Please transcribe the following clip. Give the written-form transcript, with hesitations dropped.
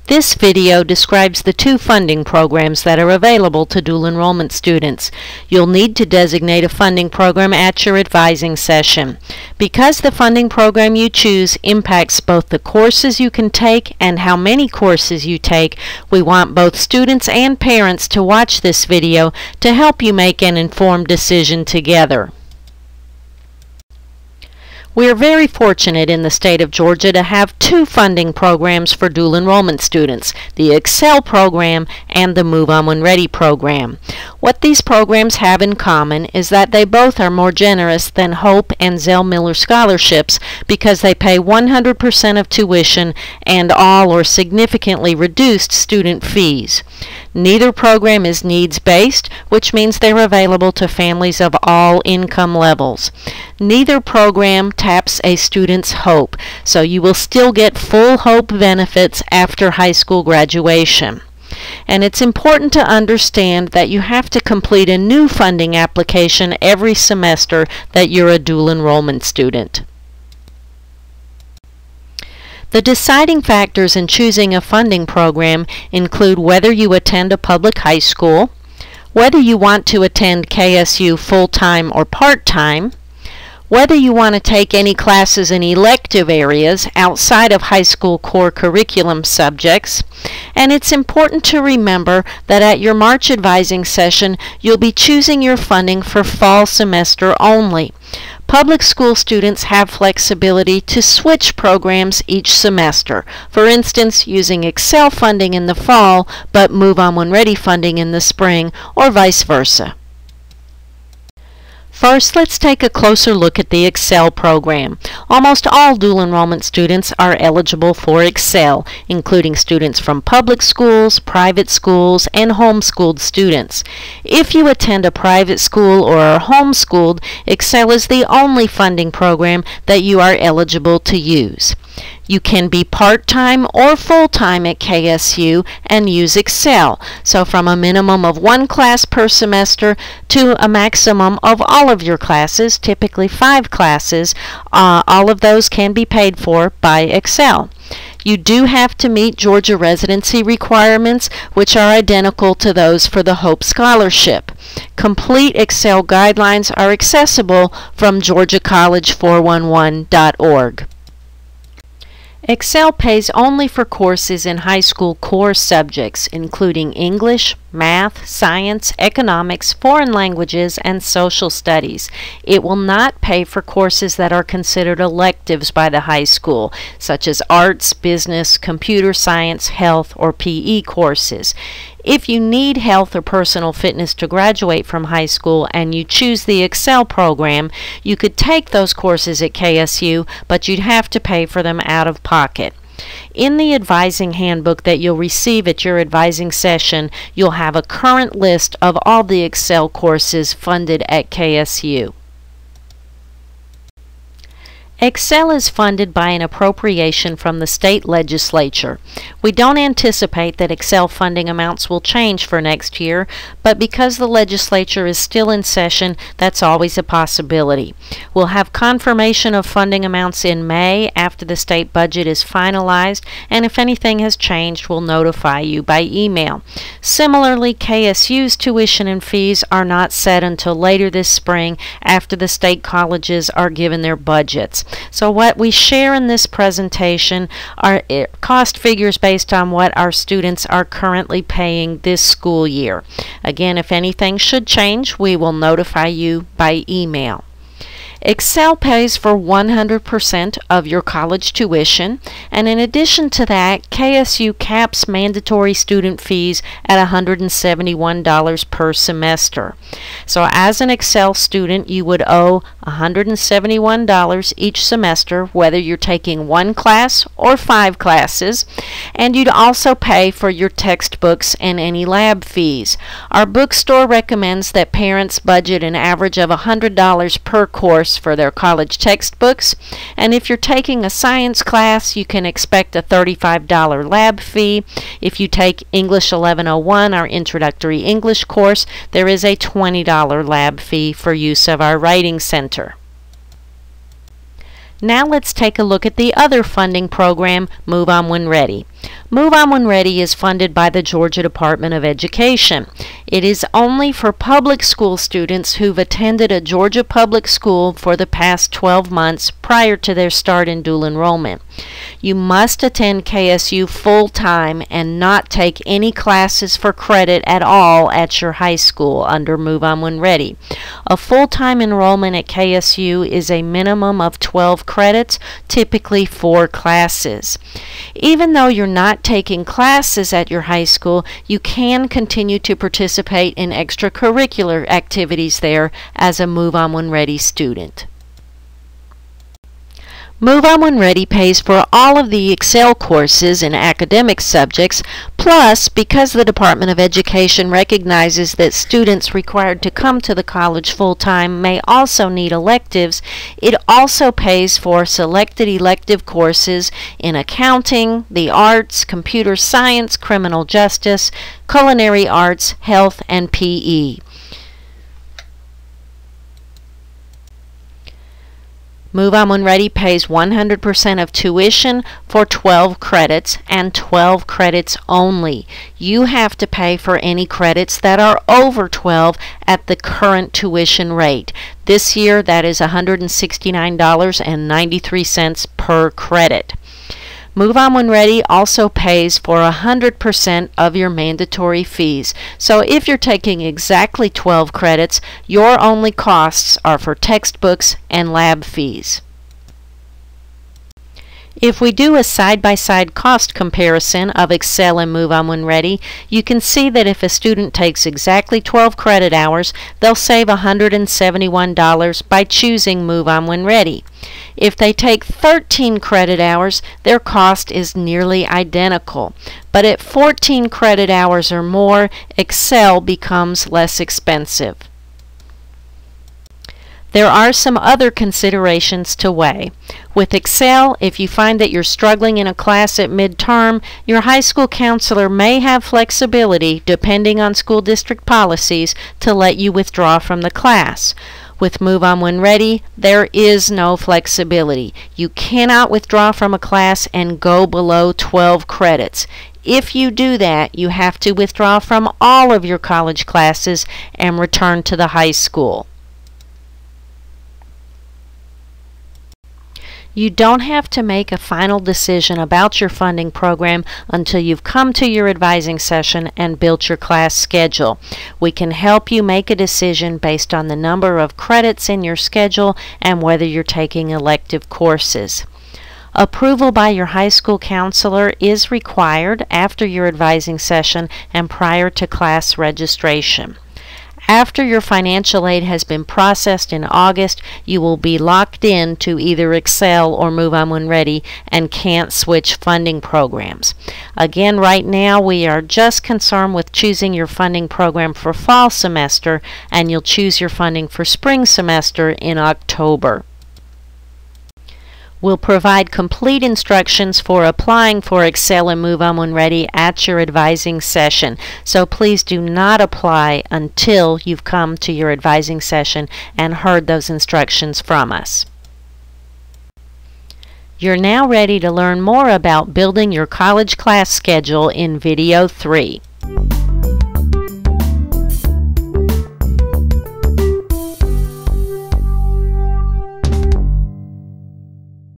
This video describes the two funding programs that are available to dual enrollment students. You'll need to designate a funding program at your advising session. Because the funding program you choose impacts both the courses you can take and how many courses you take, we want both students and parents to watch this video to help you make an informed decision together. We are very fortunate in the state of Georgia to have two funding programs for dual enrollment students, the Excel program and the Move On When Ready program. What these programs have in common is that they both are more generous than Hope and Zell Miller scholarships because they pay 100% of tuition and all or significantly reduced student fees. Neither program is needs-based, which means they're available to families of all income levels. Neither program taps a student's hope, so you will still get full Hope benefits after high school graduation. And it's important to understand that you have to complete a new funding application every semester that you're a dual enrollment student. The deciding factors in choosing a funding program include whether you attend a public high school, whether you want to attend KSU full-time or part-time, whether you want to take any classes in elective areas outside of high school core curriculum subjects, and it's important to remember that at your March advising session, you'll be choosing your funding for fall semester only. Public school students have flexibility to switch programs each semester, for instance, using Excel funding in the fall, but Move On When Ready funding in the spring, or vice versa. First, let's take a closer look at the Excel program. Almost all dual enrollment students are eligible for Excel, including students from public schools, private schools, and homeschooled students. If you attend a private school or are homeschooled, Excel is the only funding program that you are eligible to use. You can be part-time or full-time at KSU and use Excel, so from a minimum of one class per semester to a maximum of all of your classes, typically 5 classes, all of those can be paid for by Excel. You do have to meet Georgia residency requirements, which are identical to those for the Hope Scholarship. Complete Excel guidelines are accessible from georgiacollege411.org. Excel pays only for courses in high school core subjects, including English, math, science, economics, foreign languages, and social studies. It will not pay for courses that are considered electives by the high school, such as arts, business, computer science, health, or PE courses. If you need health or personal fitness to graduate from high school and you choose the Excel program, you could take those courses at KSU, but you'd have to pay for them out of pocket. In the advising handbook that you'll receive at your advising session, you'll have a current list of all the Excel courses funded at KSU. Excel is funded by an appropriation from the state legislature. We don't anticipate that Excel funding amounts will change for next year, but because the legislature is still in session, that's always a possibility. We'll have confirmation of funding amounts in May after the state budget is finalized, and if anything has changed, we'll notify you by email. Similarly, KSU's tuition and fees are not set until later this spring after the state colleges are given their budgets. So what we share in this presentation are cost figures based on what our students are currently paying this school year. Again, if anything should change, we will notify you by email. Excel pays for 100% of your college tuition, and in addition to that, KSU caps mandatory student fees at $171 per semester. So as an Excel student, you would owe $171 each semester, whether you're taking 1 class or 5 classes, and you'd also pay for your textbooks and any lab fees. Our bookstore recommends that parents budget an average of $100 per course for their college textbooks, and if you're taking a science class, you can expect a $35 lab fee. If you take English 1101, our introductory English course, there is a $20 lab fee for use of our writing center. Now let's take a look at the other funding program, Move On When Ready. Move On When Ready is funded by the Georgia Department of Education. It is only for public school students who've attended a Georgia public school for the past 12 months prior to their start in dual enrollment. You must attend KSU full-time and not take any classes for credit at all at your high school under Move On When Ready. A full-time enrollment at KSU is a minimum of 12 credits, typically 4 classes. Even though you're not taking classes at your high school, you can continue to participate in extracurricular activities there as a Move On When Ready student. Move On When Ready pays for all of the Excel courses in academic subjects, plus because the Department of Education recognizes that students required to come to the college full-time may also need electives, it also pays for selected elective courses in accounting, the arts, computer science, criminal justice, culinary arts, health, and PE. Move On When Ready pays 100% of tuition for 12 credits and 12 credits only. You have to pay for any credits that are over 12 at the current tuition rate. This year that is $169.93 per credit. Move On When Ready also pays for 100% of your mandatory fees. So if you're taking exactly 12 credits, your only costs are for textbooks and lab fees. If we do a side-by-side cost comparison of Excel and Move On When Ready, you can see that if a student takes exactly 12 credit hours, they'll save $171 by choosing Move On When Ready. If they take 13 credit hours, their cost is nearly identical. But at 14 credit hours or more, Excel becomes less expensive. There are some other considerations to weigh. With Excel, if you find that you're struggling in a class at midterm, your high school counselor may have flexibility, depending on school district policies, to let you withdraw from the class. With Move On When Ready, there is no flexibility. You cannot withdraw from a class and go below 12 credits. If you do that, you have to withdraw from all of your college classes and return to the high school. You don't have to make a final decision about your funding program until you've come to your advising session and built your class schedule. We can help you make a decision based on the number of credits in your schedule and whether you're taking elective courses. Approval by your high school counselor is required after your advising session and prior to class registration. After your financial aid has been processed in August, you will be locked in to either Excel or Move On When Ready and can't switch funding programs. Again, right now we are just concerned with choosing your funding program for fall semester, and you'll choose your funding for spring semester in October. We'll provide complete instructions for applying for Excel and Move On When Ready at your advising session. So please do not apply until you've come to your advising session and heard those instructions from us. You're now ready to learn more about building your college class schedule in Video 3.